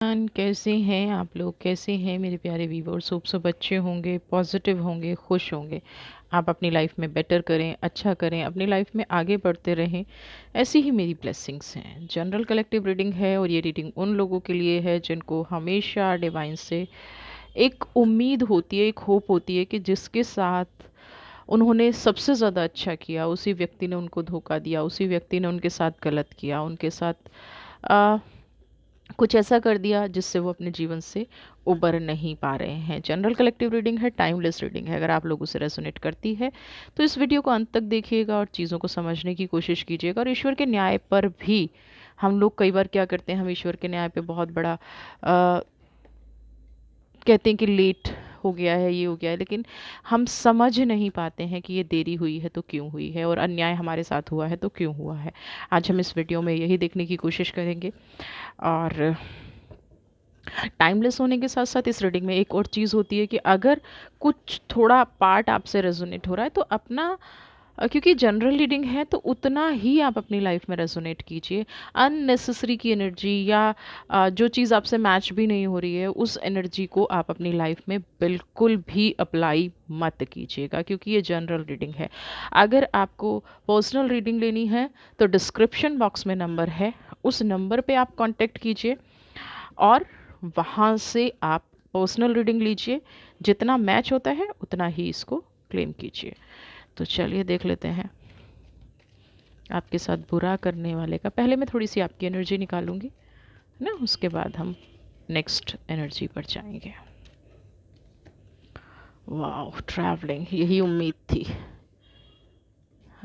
कैसे हैं आप लोग? कैसे हैं मेरे प्यारे व्यूवर्स? होप सब अच्छे होंगे, पॉजिटिव होंगे, खुश होंगे। आप अपनी लाइफ में बेटर करें, अच्छा करें, अपनी लाइफ में आगे बढ़ते रहें। ऐसी ही मेरी ब्लेसिंग्स हैं। जनरल कलेक्टिव रीडिंग है और ये रीडिंग उन लोगों के लिए है जिनको हमेशा डिवाइन से एक उम्मीद होती है, एक होप होती है कि जिसके साथ उन्होंने सबसे ज़्यादा अच्छा किया, उसी व्यक्ति ने उनको धोखा दिया, उसी व्यक्ति ने उनके साथ गलत किया, उनके साथ कुछ ऐसा कर दिया जिससे वो अपने जीवन से उबर नहीं पा रहे हैं। जनरल कलेक्टिव रीडिंग है, टाइमलेस रीडिंग है। अगर आप लोगों से रेजोनेट करती है तो इस वीडियो को अंत तक देखिएगा और चीज़ों को समझने की कोशिश कीजिएगा। और ईश्वर के न्याय पर भी हम लोग कई बार क्या करते हैं, हम ईश्वर के न्याय पे बहुत बड़ा कहते हैं कि लेट हो गया है, ये हो गया है, लेकिन हम समझ नहीं पाते हैं कि ये देरी हुई है तो क्यों हुई है और अन्याय हमारे साथ हुआ है तो क्यों हुआ है। आज हम इस वीडियो में यही देखने की कोशिश करेंगे। और टाइमलेस होने के साथ साथ इस रीडिंग में एक और चीज़ होती है कि अगर कुछ थोड़ा पार्ट आपसे रेजोनेट हो रहा है तो अपना क्योंकि जनरल रीडिंग है तो उतना ही आप अपनी लाइफ में रेजोनेट कीजिए। अननेसेसरी की एनर्जी या जो चीज़ आपसे मैच भी नहीं हो रही है उस एनर्जी को आप अपनी लाइफ में बिल्कुल भी अप्लाई मत कीजिएगा, क्योंकि ये जनरल रीडिंग है। अगर आपको पर्सनल रीडिंग लेनी है तो डिस्क्रिप्शन बॉक्स में नंबर है, उस नंबर पे आप कांटेक्ट कीजिए और वहाँ से आप पर्सनल रीडिंग लीजिए। जितना मैच होता है उतना ही इसको क्लेम कीजिए। तो चलिए देख लेते हैं आपके साथ बुरा करने वाले का। पहले मैं थोड़ी सी आपकी एनर्जी निकालूंगी, है ना, उसके बाद हम नेक्स्ट एनर्जी पर जाएंगे। वाह, ट्रैवलिंग, यही उम्मीद थी,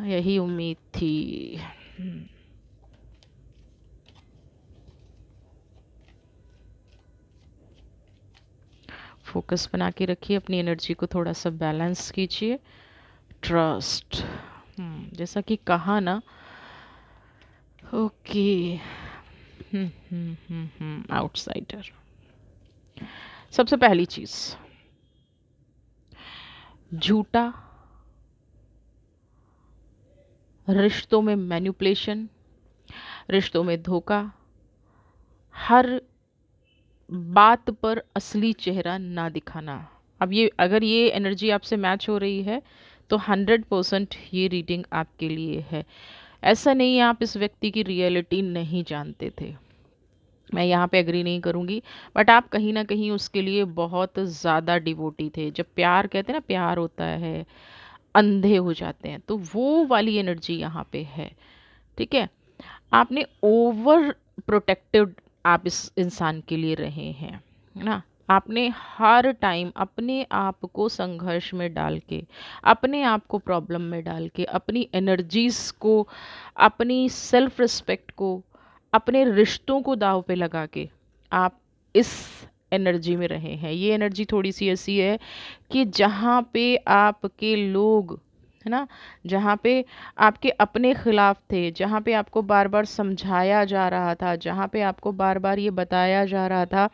यही उम्मीद थी। फोकस बना के रखिए, अपनी एनर्जी को थोड़ा सा बैलेंस कीजिए। ट्रस्ट, जैसा कि कहा ना। ओके। आउटसाइडर। सबसे पहली चीज, झूठा, रिश्तों में मैनिपुलेशन, रिश्तों में धोखा, हर बात पर असली चेहरा ना दिखाना। अब ये अगर ये एनर्जी आपसे मैच हो रही है तो 100% ये रीडिंग आपके लिए है। ऐसा नहीं है आप इस व्यक्ति की रियलिटी नहीं जानते थे, मैं यहाँ पे एग्री नहीं करूँगी, बट आप कहीं ना कहीं उसके लिए बहुत ज़्यादा डिवोटी थे। जब प्यार कहते हैं ना, प्यार होता है, अंधे हो जाते हैं, तो वो वाली एनर्जी यहाँ पे है। ठीक है, आपने ओवर प्रोटेक्टिव आप इस इंसान के लिए रहे हैं, है ना। आपने हर टाइम अपने आप को संघर्ष में डाल के, अपने आप को प्रॉब्लम में डाल के, अपनी एनर्जीज को, अपनी सेल्फ रिस्पेक्ट को, अपने रिश्तों को दाव पे लगा के आप इस एनर्जी में रहे हैं। ये एनर्जी थोड़ी सी ऐसी है कि जहाँ पे आपके लोग, है ना, जहाँ पे आपके अपने खिलाफ थे, जहाँ पे आपको बार बार समझाया जा रहा था, जहाँ पे आपको बार बार ये बताया जा रहा था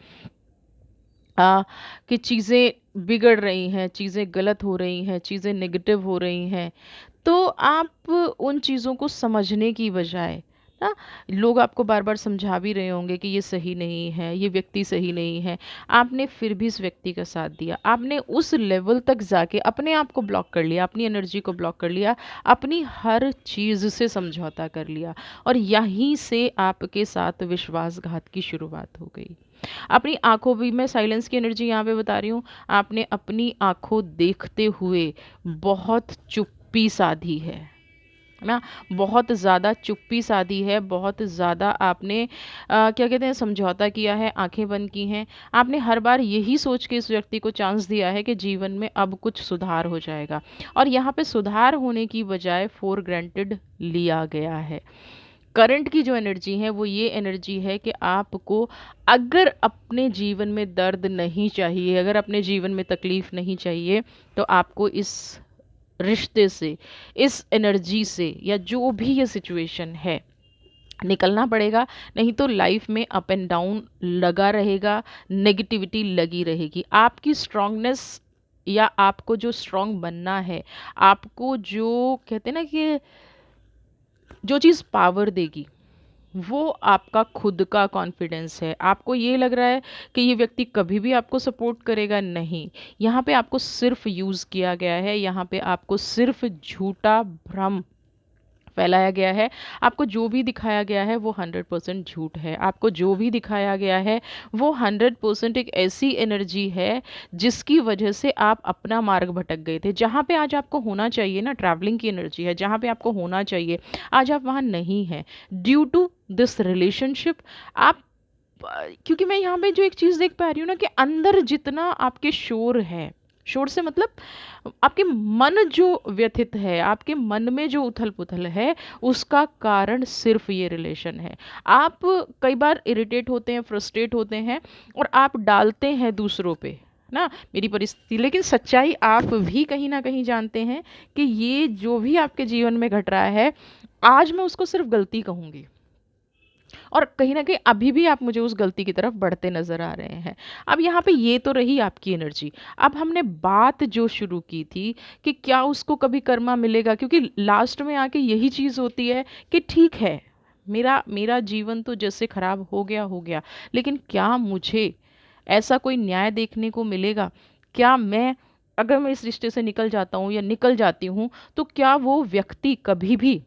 कि चीज़ें बिगड़ रही हैं, चीज़ें गलत हो रही हैं, चीज़ें नेगेटिव हो रही हैं, तो आप उन चीज़ों को समझने की बजाय ना, लोग आपको बार बार समझा भी रहे होंगे कि ये सही नहीं है, ये व्यक्ति सही नहीं है, आपने फिर भी इस व्यक्ति का साथ दिया। आपने उस लेवल तक जाके अपने आप को ब्लॉक कर लिया, अपनी एनर्जी को ब्लॉक कर लिया, अपनी हर चीज़ से समझौता कर लिया, और यहीं से आपके साथ विश्वासघात की शुरुआत हो गई। अपनी आंखों भी, मैं साइलेंस की एनर्जी यहाँ पे बता रही हूँ, आपने अपनी आंखों देखते हुए बहुत चुप्पी साधी है ना, बहुत ज़्यादा चुप्पी साधी है, बहुत ज़्यादा आपने क्या कहते हैं, समझौता किया है, आंखें बंद की हैं। आपने हर बार यही सोच के इस व्यक्ति को चांस दिया है कि जीवन में अब कुछ सुधार हो जाएगा, और यहाँ पे सुधार होने की बजाय फॉर ग्रांटेड लिया गया है। करंट की जो एनर्जी है वो ये एनर्जी है कि आपको अगर अपने जीवन में दर्द नहीं चाहिए, अगर अपने जीवन में तकलीफ नहीं चाहिए, तो आपको इस रिश्ते से, इस एनर्जी से, या जो भी ये सिचुएशन है, निकलना पड़ेगा। नहीं तो लाइफ में अप एंड डाउन लगा रहेगा, नेगेटिविटी लगी रहेगी। आपकी स्ट्रांगनेस, या आपको जो स्ट्रांग बनना है, आपको जो कहते हैं ना कि जो चीज़ पावर देगी, वो आपका खुद का कॉन्फिडेंस है। आपको ये लग रहा है कि ये व्यक्ति कभी भी आपको सपोर्ट करेगा, नहीं। यहाँ पे आपको सिर्फ यूज़ किया गया है, यहाँ पे आपको सिर्फ झूठा भ्रम फैलाया गया है। आपको जो भी दिखाया गया है वो 100% झूठ है। आपको जो भी दिखाया गया है वो 100% एक ऐसी एनर्जी है जिसकी वजह से आप अपना मार्ग भटक गए थे। जहाँ पे आज आपको होना चाहिए ना, ट्रैवलिंग की एनर्जी है, जहाँ पे आपको होना चाहिए आज आप वहाँ नहीं हैं, ड्यू टू दिस रिलेशनशिप। आप क्योंकि मैं यहाँ पे जो एक चीज़ देख पा रही हूँ ना, कि अंदर जितना आपके शोर है, शोर से मतलब आपके मन जो व्यथित है, आपके मन में जो उथल पुथल है, उसका कारण सिर्फ ये रिलेशन है। आप कई बार इरिटेट होते हैं, फ्रस्ट्रेट होते हैं, और आप डालते हैं दूसरों पे ना मेरी परिस्थिति, लेकिन सच्चाई आप भी कहीं ना कहीं जानते हैं कि ये जो भी आपके जीवन में घट रहा है, आज मैं उसको सिर्फ गलती कहूँगी, और कहीं न कहीं अभी भी आप मुझे उस गलती की तरफ बढ़ते नज़र आ रहे हैं। अब यहाँ पे ये तो रही आपकी एनर्जी। अब हमने बात जो शुरू की थी कि क्या उसको कभी कर्मा मिलेगा? क्योंकि लास्ट में आके यही चीज़ होती है कि ठीक है, मेरा मेरा जीवन तो जैसे खराब हो गया, लेकिन क्या मुझे ऐसा कोई न्याय देखने को मिलेगा? क्या मैं, अगर मैं इस रिश्ते से निकल जाता हूँ या निकल जाती हूँ, तो क्या वो व्यक्ति कभी भी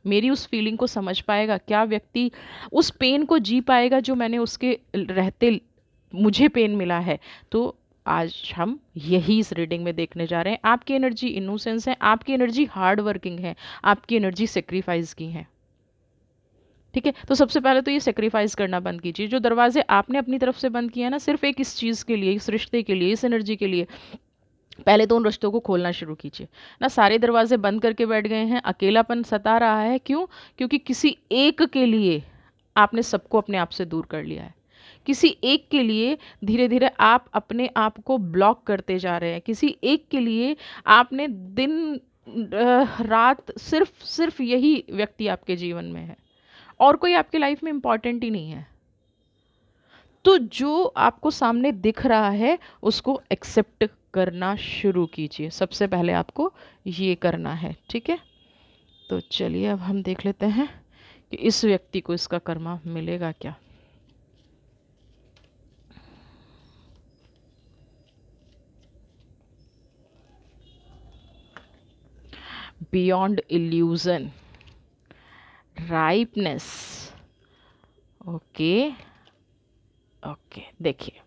मेरी उस फीलिंग को समझ पाएगा? क्या व्यक्ति उस पेन को जी पाएगा जो मैंने उसके रहते मुझे पेन मिला है? तो आज हम यही इस रीडिंग में देखने जा रहे हैं। आपकी एनर्जी इनोसेंस है, आपकी एनर्जी हार्ड वर्किंग है, आपकी एनर्जी सेक्रीफाइस की है। ठीक है, तो सबसे पहले तो ये सेक्रीफाइस करना बंद कीजिए। जो दरवाजे आपने अपनी तरफ से बंद किए हैं ना, सिर्फ एक इस चीज़ के लिए, इस रिश्ते के लिए, इस एनर्जी के लिए, पहले तो उन रिश्तों को खोलना शुरू कीजिए ना। सारे दरवाजे बंद करके बैठ गए हैं, अकेलापन सता रहा है, क्यों? क्योंकि किसी एक के लिए आपने सबको अपने आप से दूर कर लिया है। किसी एक के लिए धीरे धीरे आप अपने आप को ब्लॉक करते जा रहे हैं। किसी एक के लिए आपने दिन रात सिर्फ सिर्फ यही व्यक्ति आपके जीवन में है, और कोई आपकी लाइफ में इम्पॉर्टेंट ही नहीं है। तो जो आपको सामने दिख रहा है उसको एक्सेप्ट करना शुरू कीजिए। सबसे पहले आपको ये करना है, ठीक है? तो चलिए अब हम देख लेते हैं कि इस व्यक्ति को इसका कर्मा मिलेगा क्या। Beyond illusion, ripeness. Okay, okay, देखिए,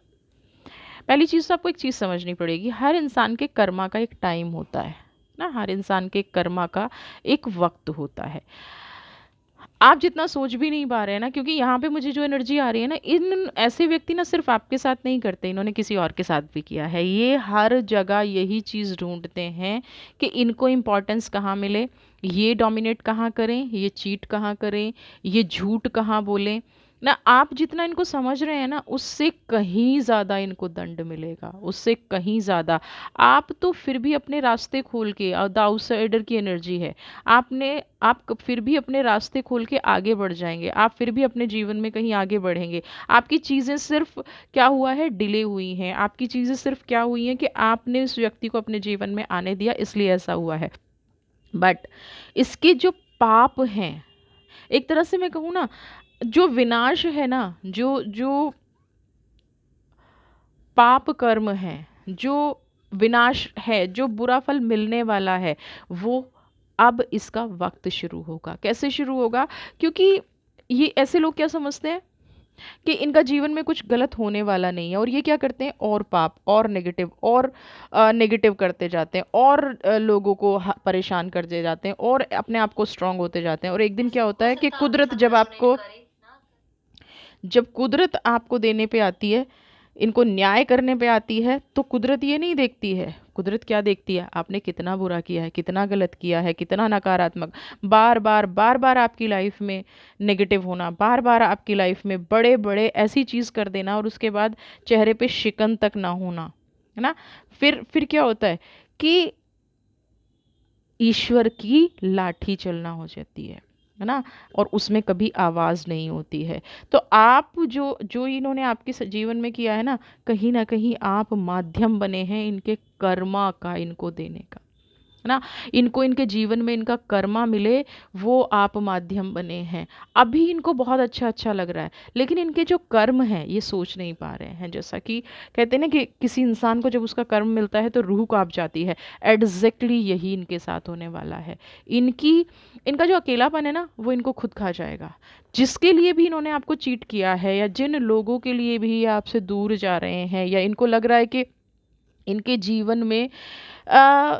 पहली चीज़ तो आपको एक चीज़ समझनी पड़ेगी। हर इंसान के कर्मा का एक टाइम होता है ना, हर इंसान के कर्मा का एक वक्त होता है। आप जितना सोच भी नहीं पा रहे हैं ना, क्योंकि यहाँ पे मुझे जो एनर्जी आ रही है ना, इन ऐसे व्यक्ति ना सिर्फ आपके साथ नहीं करते, इन्होंने किसी और के साथ भी किया है। ये हर जगह यही चीज़ ढूंढते हैं कि इनको इम्पोर्टेंस कहाँ मिले, ये डोमिनेट कहाँ करें, ये चीट कहाँ करें, ये झूठ कहाँ बोलें ना। आप जितना इनको समझ रहे हैं ना, उससे कहीं ज़्यादा इनको दंड मिलेगा, उससे कहीं ज़्यादा। आप तो फिर भी अपने रास्ते खोल के, द आउटसाइडर की एनर्जी है, आप फिर भी अपने रास्ते खोल के आगे बढ़ जाएंगे, आप फिर भी अपने जीवन में कहीं आगे बढ़ेंगे। आपकी चीज़ें सिर्फ क्या हुआ है, डिले हुई हैं। आपकी चीज़ें सिर्फ क्या हुई हैं कि आपने उस व्यक्ति को अपने जीवन में आने दिया, इसलिए ऐसा हुआ है। बट इसके जो पाप हैं, एक तरह से मैं कहूँ ना, जो विनाश है ना, जो जो पाप कर्म है, जो विनाश है, जो बुरा फल मिलने वाला है, वो अब इसका वक्त शुरू होगा। कैसे शुरू होगा? क्योंकि ये ऐसे लोग क्या समझते हैं कि इनका जीवन में कुछ गलत होने वाला नहीं है, और ये क्या करते हैं, और पाप और नेगेटिव और नेगेटिव करते जाते हैं, और लोगों को परेशान करते जाते हैं, और अपने आप को स्ट्रांग होते जाते हैं। और एक दिन क्या होता है कि कुदरत जब आपको, जब कुदरत आपको देने पे आती है, इनको न्याय करने पे आती है, तो कुदरत ये नहीं देखती है। कुदरत क्या देखती है? आपने कितना बुरा किया है, कितना गलत किया है, कितना नकारात्मक, बार बार बार बार आपकी लाइफ में नेगेटिव होना, बार बार आपकी लाइफ में बड़े बड़े ऐसी चीज़ कर देना, और उसके बाद चेहरे पे शिकन तक ना होना, है ना। फिर क्या होता है कि ईश्वर की लाठी चलना हो जाती है ना, और उसमें कभी आवाज़ नहीं होती है। तो आप जो जो इन्होंने आपके जीवन में किया है ना कहीं आप माध्यम बने हैं इनके कर्मा का, इनको देने का। है ना। इनको इनके जीवन में इनका कर्मा मिले, वो आप माध्यम बने हैं। अभी इनको बहुत अच्छा अच्छा लग रहा है, लेकिन इनके जो कर्म हैं ये सोच नहीं पा रहे हैं। जैसा कि कहते हैं ना कि किसी इंसान को जब उसका कर्म मिलता है तो रूह कांप जाती है, एग्जैक्टली यही इनके साथ होने वाला है। इनकी इनका जो अकेलापन है ना, वो इनको खुद खा जाएगा। जिसके लिए भी इन्होंने आपको चीट किया है, या जिन लोगों के लिए भी ये आपसे दूर जा रहे हैं, या इनको लग रहा है कि इनके जीवन में आ,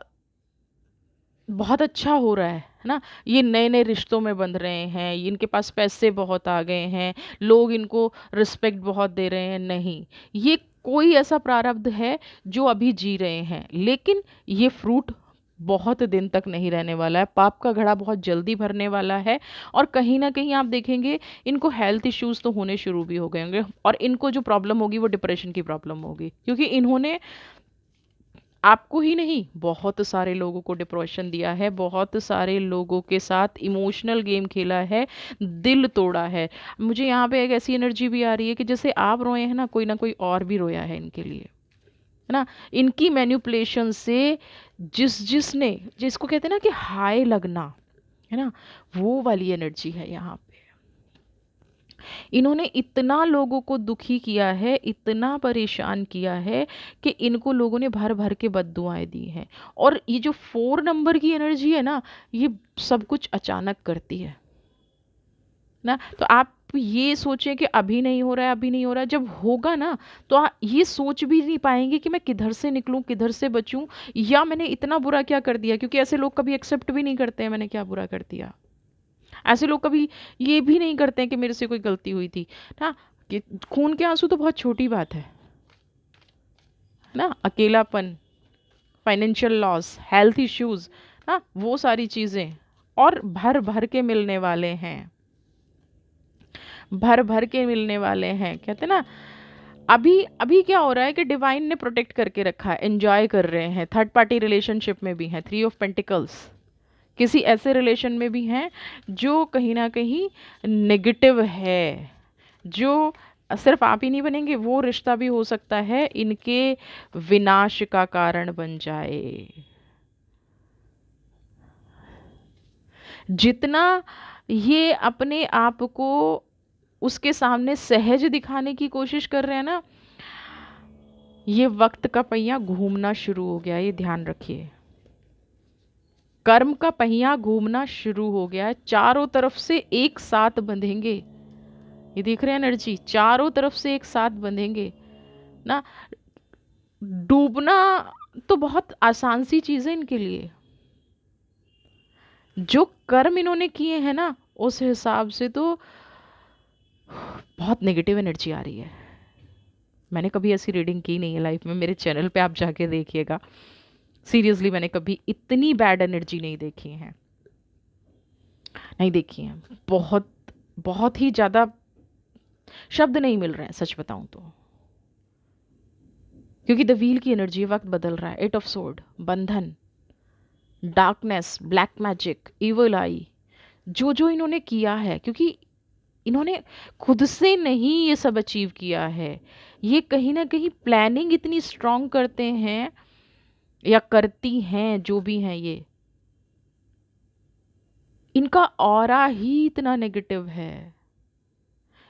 बहुत अच्छा हो रहा है ना, ये नए नए रिश्तों में बंध रहे हैं, इनके पास पैसे बहुत आ गए हैं, लोग इनको रिस्पेक्ट बहुत दे रहे हैं, नहीं, ये कोई ऐसा प्रारब्ध है जो अभी जी रहे हैं, लेकिन ये फ्रूट बहुत दिन तक नहीं रहने वाला है। पाप का घड़ा बहुत जल्दी भरने वाला है। और कहीं ना कहीं आप देखेंगे इनको हेल्थ इश्यूज तो होने शुरू भी हो गए होंगे, और इनको जो प्रॉब्लम होगी वो डिप्रेशन की प्रॉब्लम होगी, क्योंकि इन्होंने आपको ही नहीं, बहुत सारे लोगों को डिप्रेशन दिया है, बहुत सारे लोगों के साथ इमोशनल गेम खेला है, दिल तोड़ा है। मुझे यहाँ पे एक ऐसी एनर्जी भी आ रही है कि जैसे आप रोए हैं ना कोई और भी रोया है इनके लिए, है ना। इनकी मैन्युपुलेशन से जिसने, जिसको कहते हैं ना कि हाय लगना, है ना, वो वाली एनर्जी है यहाँ पे। इन्होंने इतना लोगों को दुखी किया है, इतना परेशान किया है, कि इनको लोगों ने भर भर के बद्दुआएं दी हैं। और ये जो 4 नंबर की एनर्जी है ना, ये सब कुछ अचानक करती है ना। तो आप ये सोचें कि अभी नहीं हो रहा है, अभी नहीं हो रहा है, जब होगा ना तो ये सोच भी नहीं पाएंगे कि मैं किधर से निकलूं, किधर से बचूं, या मैंने इतना बुरा क्या कर दिया। क्योंकि ऐसे लोग कभी एक्सेप्ट भी नहीं करते हैं मैंने क्या बुरा कर दिया। ऐसे लोग कभी ये भी नहीं करते हैं कि मेरे से कोई गलती हुई थी ना। कि खून के आंसू तो बहुत छोटी बात है ना, अकेलापन, फाइनेंशियल लॉस, हेल्थ इश्यूज ना, वो सारी चीज़ें और भर भर के मिलने वाले हैं, भर भर के मिलने वाले हैं। कहते ना, अभी अभी क्या हो रहा है कि डिवाइन ने प्रोटेक्ट करके रखा है, एंजॉय कर रहे हैं, थर्ड पार्टी रिलेशनशिप में भी हैं, 3 ऑफ पेंटिकल्स, किसी ऐसे रिलेशन में भी हैं जो कहीं ना कहीं नेगेटिव है, जो सिर्फ आप ही नहीं बनेंगे, वो रिश्ता भी हो सकता है इनके विनाश का कारण बन जाए। जितना ये अपने आप को उसके सामने सहज दिखाने की कोशिश कर रहे हैं ना, ये वक्त का पहिया घूमना शुरू हो गया, ये ध्यान रखिए। कर्म का पहिया घूमना शुरू हो गया है, चारों तरफ से एक साथ बंधेंगे। ये देख रहे हैं एनर्जी, चारों तरफ से एक साथ बंधेंगे ना। डूबना तो बहुत आसान सी चीज है इनके लिए। जो कर्म इन्होंने किए हैं ना, उस हिसाब से तो बहुत नेगेटिव एनर्जी आ रही है। मैंने कभी ऐसी रीडिंग की नहीं है लाइफ में, मेरे चैनल पे आप जाके देखिएगा। सीरियसली मैंने कभी इतनी बैड एनर्जी नहीं देखी है, नहीं देखी है। बहुत बहुत ही ज़्यादा शब्द नहीं मिल रहे हैं सच बताऊं तो। क्योंकि द व्हील की एनर्जी वक्त बदल रहा है, 8 ऑफ सोर्ड, बंधन, डार्कनेस, ब्लैक मैजिक, इवल आई, जो जो इन्होंने किया है, क्योंकि इन्होंने खुद से नहीं ये सब अचीव किया है, ये कहीं ना कहीं प्लानिंग इतनी स्ट्रांग करते हैं या करती हैं जो भी हैं ये, इनका ऑरा ही इतना नेगेटिव है,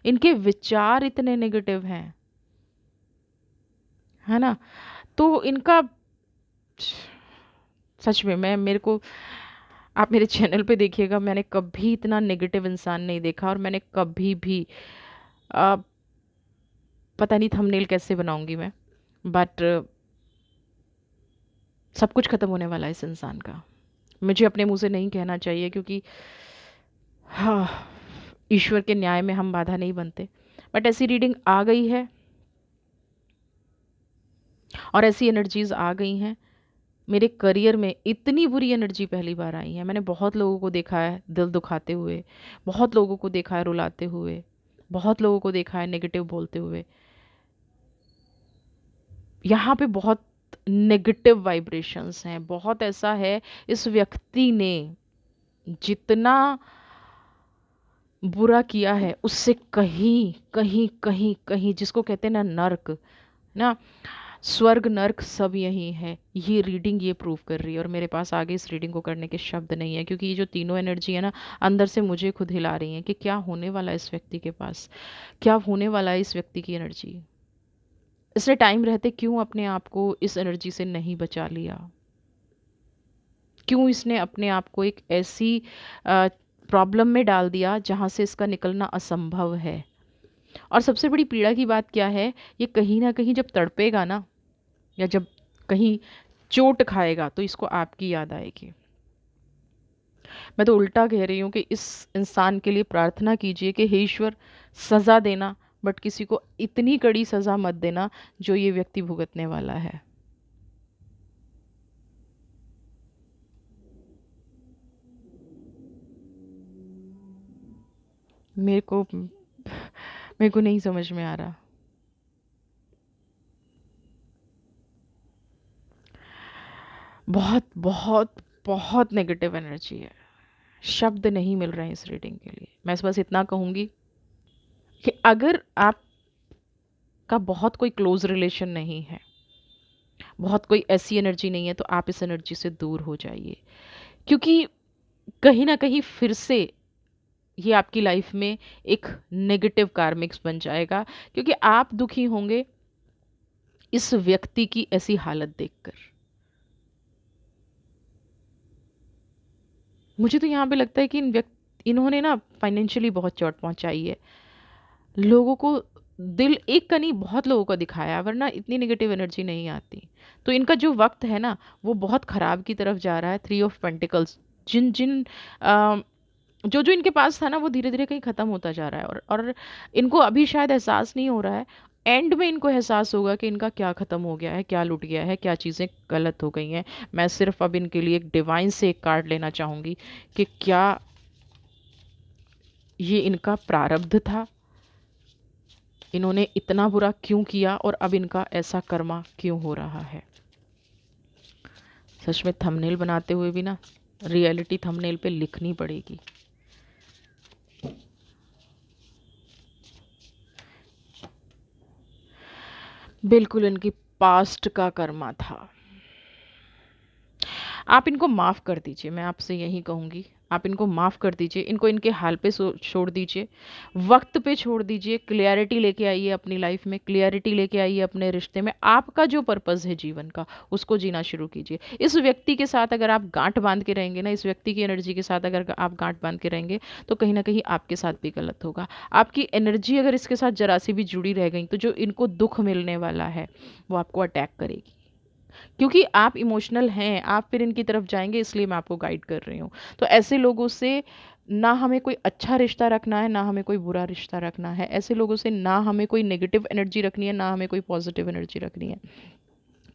इनके विचार इतने नेगेटिव हैं, है ना। तो इनका सच में, मैं मेरे को, आप मेरे चैनल पे देखिएगा, मैंने कभी इतना नेगेटिव इंसान नहीं देखा, और मैंने कभी भी आ, पता नहीं थंबनेल कैसे बनाऊंगी मैं, बट सब कुछ खत्म होने वाला है इस इंसान का। मुझे अपने मुंह से नहीं कहना चाहिए, क्योंकि हाँ, ईश्वर के न्याय में हम बाधा नहीं बनते, बट ऐसी रीडिंग आ गई है और ऐसी एनर्जीज आ गई हैं। मेरे करियर में इतनी बुरी एनर्जी पहली बार आई है। मैंने बहुत लोगों को देखा है दिल दुखाते हुए, बहुत लोगों को देखा है रुलाते हुए, बहुत लोगों को देखा है नेगेटिव बोलते हुए। यहाँ पे बहुत नेगेटिव वाइब्रेशंस हैं, बहुत ऐसा है, इस व्यक्ति ने जितना बुरा किया है उससे कहीं कहीं कहीं कहीं, जिसको कहते हैं ना नर्क ना, स्वर्ग नर्क सब यहीं है। ये रीडिंग ये प्रूव कर रही है, और मेरे पास आगे इस रीडिंग को करने के शब्द नहीं है, क्योंकि ये जो तीनों एनर्जी है ना, अंदर से मुझे खुद हिला रही हैं कि क्या होने वाला है इस व्यक्ति के पास, क्या होने वाला है इस व्यक्ति की एनर्जी। इसने टाइम रहते क्यों अपने आप को इस एनर्जी से नहीं बचा लिया, क्यों इसने अपने आप को एक ऐसी प्रॉब्लम में डाल दिया जहाँ से इसका निकलना असंभव है। और सबसे बड़ी पीड़ा की बात क्या है, ये कहीं ना कहीं जब तड़पेगा ना, या जब कहीं चोट खाएगा, तो इसको आपकी याद आएगी। मैं तो उल्टा कह रही हूँ कि इस इंसान के लिए प्रार्थना कीजिए कि हे ईश्वर, सज़ा देना, बट किसी को इतनी कड़ी सज़ा मत देना जो ये व्यक्ति भुगतने वाला है। मेरे को नहीं समझ में आ रहा। बहुत बहुत बहुत नेगेटिव एनर्जी है। शब्द नहीं मिल रहे हैं इस रीडिंग के लिए। मैं बस इतना कहूँगी कि अगर आपका बहुत कोई क्लोज रिलेशन नहीं है, बहुत कोई ऐसी एनर्जी नहीं है, तो आप इस एनर्जी से दूर हो जाइए, क्योंकि कहीं ना कहीं फिर से ये आपकी लाइफ में एक नेगेटिव कार्मिक्स बन जाएगा, क्योंकि आप दुखी होंगे इस व्यक्ति की ऐसी हालत देखकर। मुझे तो यहाँ पे लगता है कि इन्होंने ना फाइनेंशियली बहुत चोट पहुंचाई है लोगों को। दिल एक का नहीं, बहुत लोगों को दिखाया, वरना इतनी नेगेटिव एनर्जी नहीं आती। तो इनका जो वक्त है ना, वो बहुत खराब की तरफ जा रहा है। 3 ऑफ पेंटिकल्स, जिन जिन जो जो इनके पास था ना, वो धीरे धीरे कहीं ख़त्म होता जा रहा है, और इनको अभी शायद एहसास नहीं हो रहा है। एंड में इनको एहसास होगा कि इनका क्या ख़त्म हो गया है, क्या लुट गया है, क्या चीज़ें गलत हो गई हैं। मैं सिर्फ अब इनके लिए एक डिवाइन से एक कार्ड लेना चाहूँगी कि क्या ये इनका प्रारब्ध था, इन्होंने इतना बुरा क्यों किया, और अब इनका ऐसा कर्मा क्यों हो रहा है। सच में थंबनेल बनाते हुए भी ना रियलिटी थंबनेल पे लिखनी पड़ेगी। बिल्कुल इनकी पास्ट का कर्मा था। आप इनको माफ़ कर दीजिए, मैं आपसे यही कहूँगी। आप इनको माफ़ कर दीजिए, इनको इनके हाल पे छोड़ दीजिए, वक्त पे छोड़ दीजिए। क्लियरिटी लेके आइए अपनी लाइफ में, क्लियरिटी लेके आइए अपने रिश्ते में। आपका जो पर्पज़ है जीवन का, उसको जीना शुरू कीजिए। इस व्यक्ति के साथ अगर आप गांठ बांध के रहेंगे ना, इस व्यक्ति की एनर्जी के साथ अगर आप गांठ बांध के रहेंगे, तो कहीं ना कहीं आपके साथ भी गलत होगा। आपकी एनर्जी अगर इसके साथ जरा सी भी जुड़ी रह गई, तो जो इनको दुख मिलने वाला है वो आपको अटैक करेगी, क्योंकि आप इमोशनल हैं। आप फिर इनकी तरफ जाएंगे, इसलिए मैं आपको गाइड कर रही हूँ। तो ऐसे लोगों से ना हमें कोई अच्छा रिश्ता रखना है, ना हमें कोई बुरा रिश्ता रखना है। ऐसे लोगों से ना हमें कोई नेगेटिव एनर्जी रखनी है, ना हमें कोई पॉजिटिव एनर्जी रखनी है।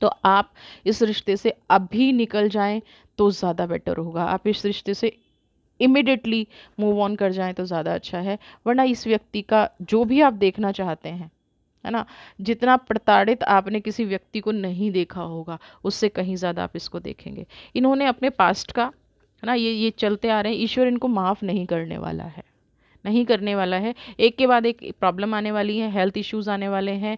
तो आप इस रिश्ते से अभी निकल जाएं तो ज़्यादा बेटर होगा। आप इस रिश्ते से इमिडिएटली मूव ऑन कर जाएं तो ज़्यादा अच्छा है। वरना इस व्यक्ति का जो भी आप देखना चाहते हैं, है ना, जितना प्रताड़ित आपने किसी व्यक्ति को नहीं देखा होगा, उससे कहीं ज़्यादा आप इसको देखेंगे। इन्होंने अपने पास्ट का, है ना, ये चलते आ रहे हैं। ईश्वर इनको माफ़ नहीं करने वाला है, नहीं करने वाला है। एक के बाद एक प्रॉब्लम आने वाली है, हेल्थ इश्यूज आने वाले हैं।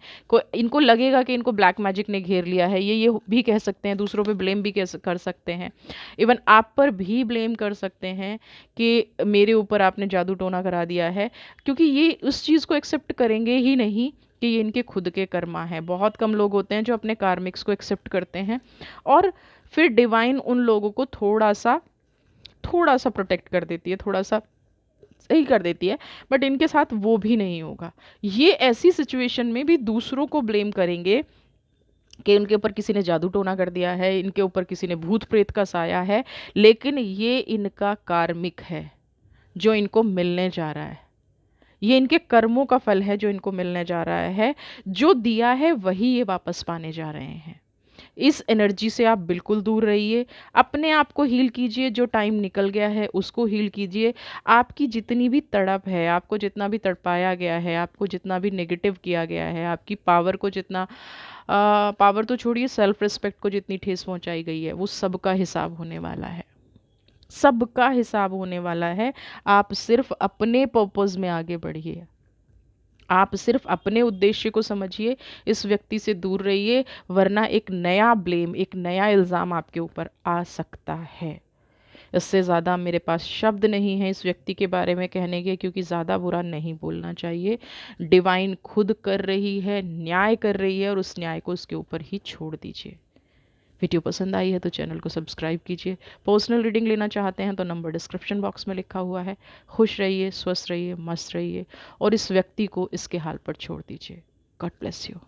इनको लगेगा कि इनको ब्लैक मैजिक ने घेर लिया है। ये भी कह सकते हैं, दूसरों पे ब्लेम भी कर सकते हैं। इवन आप पर भी ब्लेम कर सकते हैं कि मेरे ऊपर आपने जादू टोना करा दिया है, क्योंकि ये उस चीज़ को एक्सेप्ट करेंगे ही नहीं कि ये इनके खुद के कर्मा है। बहुत कम लोग होते हैं जो अपने कार्मिक्स को एक्सेप्ट करते हैं, और फिर डिवाइन उन लोगों को थोड़ा सा प्रोटेक्ट कर देती है, थोड़ा सा सही कर देती है। बट इनके साथ वो भी नहीं होगा। ये ऐसी सिचुएशन में भी दूसरों को ब्लेम करेंगे कि इनके ऊपर किसी ने जादू टोना कर दिया है, इनके ऊपर किसी ने भूत प्रेत का साया है। लेकिन ये इनका कार्मिक है जो इनको मिलने जा रहा है। ये इनके कर्मों का फल है जो इनको मिलने जा रहा है। जो दिया है वही ये वापस पाने जा रहे हैं। इस एनर्जी से आप बिल्कुल दूर रहिए। अपने आप को हील कीजिए, जो टाइम निकल गया है उसको हील कीजिए। आपकी जितनी भी तड़प है, आपको जितना भी तड़पाया गया है, आपको जितना भी नेगेटिव किया गया है, आपकी पावर को जितना पावर तो छोड़िए, सेल्फ रिस्पेक्ट को जितनी ठेस पहुंचाई गई है, वो सबका हिसाब होने वाला है। सबका हिसाब होने वाला है। आप सिर्फ अपने पर्पस में आगे बढ़िए। आप सिर्फ अपने उद्देश्य को समझिए, इस व्यक्ति से दूर रहिए, वरना एक नया ब्लेम, एक नया इल्ज़ाम आपके ऊपर आ सकता है। इससे ज़्यादा मेरे पास शब्द नहीं है इस व्यक्ति के बारे में कहने के, क्योंकि ज़्यादा बुरा नहीं बोलना चाहिए। डिवाइन खुद कर रही है, न्याय कर रही है, और उस न्याय को उसके ऊपर ही छोड़ दीजिए। वीडियो पसंद आई है तो चैनल को सब्सक्राइब कीजिए। पर्सनल रीडिंग लेना चाहते हैं तो नंबर डिस्क्रिप्शन बॉक्स में लिखा हुआ है। खुश रहिए, स्वस्थ रहिए, मस्त रहिए, और इस व्यक्ति को इसके हाल पर छोड़ दीजिए। God bless you.